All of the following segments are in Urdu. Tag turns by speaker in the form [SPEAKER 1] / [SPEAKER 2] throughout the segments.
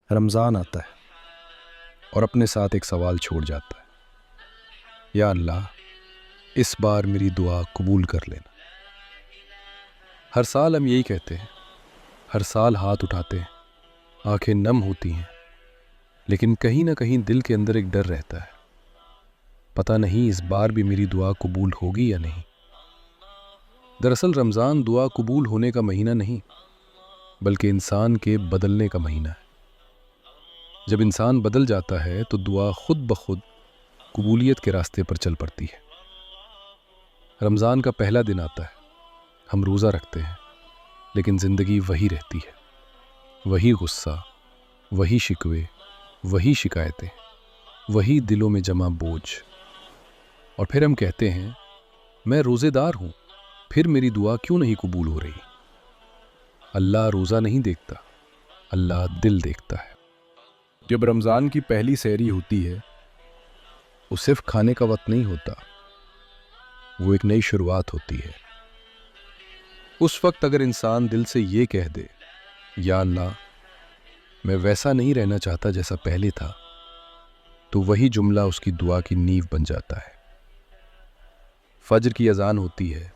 [SPEAKER 1] رمضان آتا ہے اور اپنے ساتھ ایک سوال چھوڑ جاتا ہے، یا اللہ اس بار میری دعا قبول کر لینا۔ ہر سال ہم یہی کہتے ہیں، ہر سال ہاتھ اٹھاتے ہیں، آنکھیں نم ہوتی ہیں، لیکن کہیں نہ کہیں دل کے اندر ایک ڈر رہتا ہے، پتہ نہیں اس بار بھی میری دعا قبول ہوگی یا نہیں۔ دراصل رمضان دعا قبول ہونے کا مہینہ نہیں، بلکہ انسان کے بدلنے کا مہینہ ہے۔ جب انسان بدل جاتا ہے تو دعا خود بخود قبولیت کے راستے پر چل پڑتی ہے۔ رمضان کا پہلا دن آتا ہے، ہم روزہ رکھتے ہیں، لیکن زندگی وہی رہتی ہے، وہی غصہ، وہی شکوے، وہی شکایتیں، وہی دلوں میں جمع بوجھ۔ اور پھر ہم کہتے ہیں میں روزے دار ہوں، پھر میری دعا کیوں نہیں قبول ہو رہی؟ اللہ روزہ نہیں دیکھتا، اللہ دل دیکھتا ہے۔ جب رمضان کی پہلی سحری ہوتی ہے، وہ صرف کھانے کا وقت نہیں ہوتا، وہ ایک نئی شروعات ہوتی ہے۔ اس وقت اگر انسان دل سے یہ کہہ دے، یا اللہ میں ویسا نہیں رہنا چاہتا جیسا پہلے تھا، تو وہی جملہ اس کی دعا کی نیو بن جاتا ہے۔ فجر کی اذان ہوتی ہے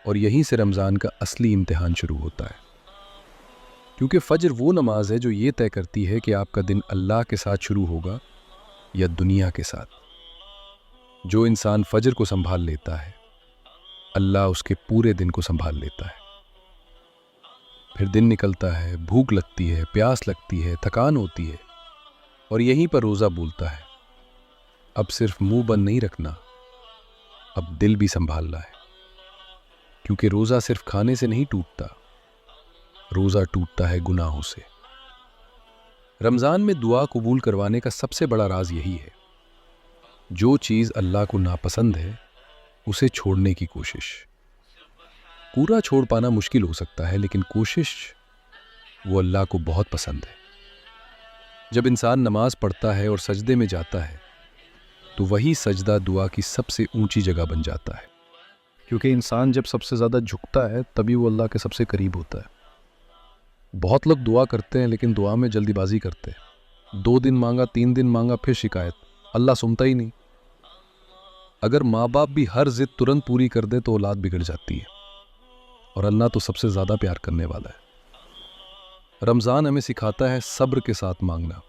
[SPEAKER 1] اور یہیں سے رمضان کا اصلی امتحان شروع ہوتا ہے، کیونکہ فجر وہ نماز ہے جو یہ طے کرتی ہے کہ آپ کا دن اللہ کے ساتھ شروع ہوگا یا دنیا کے ساتھ۔ جو انسان فجر کو سنبھال لیتا ہے، اللہ اس کے پورے دن کو سنبھال لیتا ہے۔ پھر دن نکلتا ہے، بھوک لگتی ہے، پیاس لگتی ہے، تھکان ہوتی ہے، اور یہیں پر روزہ بولتا ہے اب صرف منہ بند نہیں رکھنا، اب دل بھی سنبھالنا ہے، کیونکہ روزہ صرف کھانے سے نہیں ٹوٹتا، روزہ ٹوٹتا ہے گناہوں سے۔ رمضان میں دعا قبول کروانے کا سب سے بڑا راز یہی ہے، جو چیز اللہ کو ناپسند ہے اسے چھوڑنے کی کوشش۔ پورا چھوڑ پانا مشکل ہو سکتا ہے، لیکن کوشش وہ اللہ کو بہت پسند ہے۔ جب انسان نماز پڑھتا ہے اور سجدے میں جاتا ہے تو وہی سجدہ دعا کی سب سے اونچی جگہ بن جاتا ہے، کیونکہ انسان جب سب سے زیادہ جھکتا ہے تبھی وہ اللہ کے سب سے قریب ہوتا ہے۔ بہت لوگ دعا کرتے ہیں لیکن دعا میں جلدی بازی کرتے ہیں، 2 دن مانگا، 3 دن مانگا، پھر شکایت، اللہ سنتا ہی نہیں۔ اگر ماں باپ بھی ہر ضد ترنت پوری کر دے تو اولاد بگڑ جاتی ہے، اور اللہ تو سب سے زیادہ پیار کرنے والا ہے۔ رمضان ہمیں سکھاتا ہے صبر کے ساتھ مانگنا۔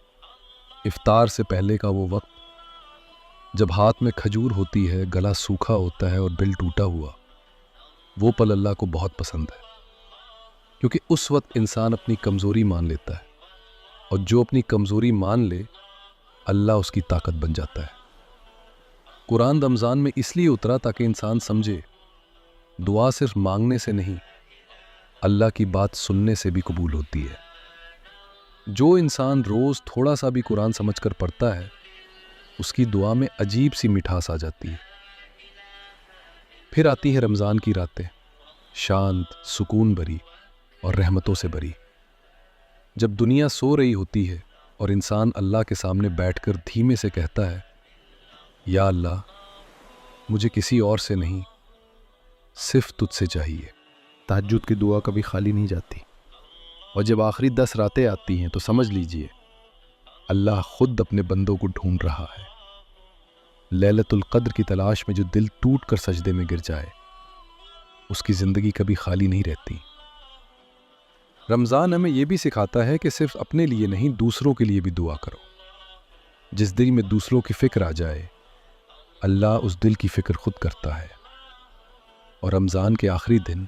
[SPEAKER 1] افطار سے پہلے کا وہ وقت جب ہاتھ میں کھجور ہوتی ہے، گلا سوکھا ہوتا ہے اور دل ٹوٹا ہوا، وہ پل اللہ کو بہت پسند ہے، کیونکہ اس وقت انسان اپنی کمزوری مان لیتا ہے، اور جو اپنی کمزوری مان لے اللہ اس کی طاقت بن جاتا ہے۔ قرآن رمضان میں اس لیے اترا تاکہ انسان سمجھے دعا صرف مانگنے سے نہیں، اللہ کی بات سننے سے بھی قبول ہوتی ہے۔ جو انسان روز تھوڑا سا بھی قرآن سمجھ کر پڑھتا ہے، اس کی دعا میں عجیب سی مٹھاس آ جاتی ہے۔ پھر آتی ہے رمضان کی راتیں، شانت، سکون بھری اور رحمتوں سے بھری۔ جب دنیا سو رہی ہوتی ہے اور انسان اللہ کے سامنے بیٹھ کر دھیمے سے کہتا ہے، یا اللہ مجھے کسی اور سے نہیں، صرف تجھ سے چاہیے۔ تہجد کی دعا کبھی خالی نہیں جاتی، اور جب آخری 10 راتیں آتی ہیں تو سمجھ لیجئے اللہ خود اپنے بندوں کو ڈھونڈ رہا ہے۔ لیلۃ القدر کی تلاش میں جو دل ٹوٹ کر سجدے میں گر جائے، اس کی زندگی کبھی خالی نہیں رہتی۔ رمضان ہمیں یہ بھی سکھاتا ہے کہ صرف اپنے لیے نہیں، دوسروں کے لیے بھی دعا کرو۔ جس دل میں دوسروں کی فکر آ جائے، اللہ اس دل کی فکر خود کرتا ہے۔ اور رمضان کے آخری دن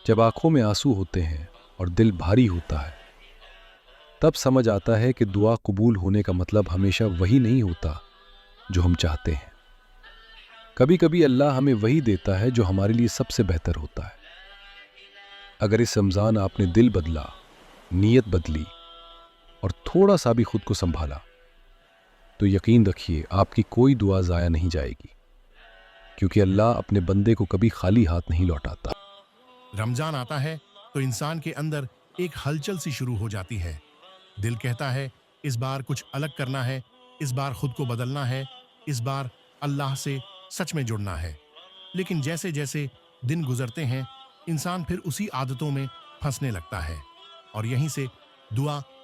[SPEAKER 1] جب آنکھوں میں آنسو ہوتے ہیں اور دل بھاری ہوتا ہے، تب سمجھ آتا ہے کہ دعا قبول ہونے کا مطلب ہمیشہ وہی نہیں ہوتا جو ہم چاہتے ہیں۔ کبھی کبھی اللہ ہمیں وہی دیتا ہے جو ہمارے لیے سب سے بہتر ہوتا ہے۔ اگر اس رمضان آپ نے دل بدلا، نیت بدلی اور تھوڑا سا بھی خود کو سنبھالا، تو یقین رکھیے آپ کی کوئی دعا ضائع نہیں جائے گی، کیونکہ اللہ اپنے بندے کو کبھی خالی ہاتھ نہیں لوٹاتا۔
[SPEAKER 2] رمضان آتا ہے تو انسان کے اندر ایک ہلچل سی شروع ہو جاتی ہے۔ دل کہتا ہے اس بار کچھ الگ کرنا ہے، اس بار خود کو بدلنا ہے، اس بار اللہ سے سچ میں جڑنا ہے۔ لیکن جیسے جیسے دن گزرتے ہیں، انسان پھر اسی عادتوں میں پھنسنے لگتا ہے، اور یہیں سے دعا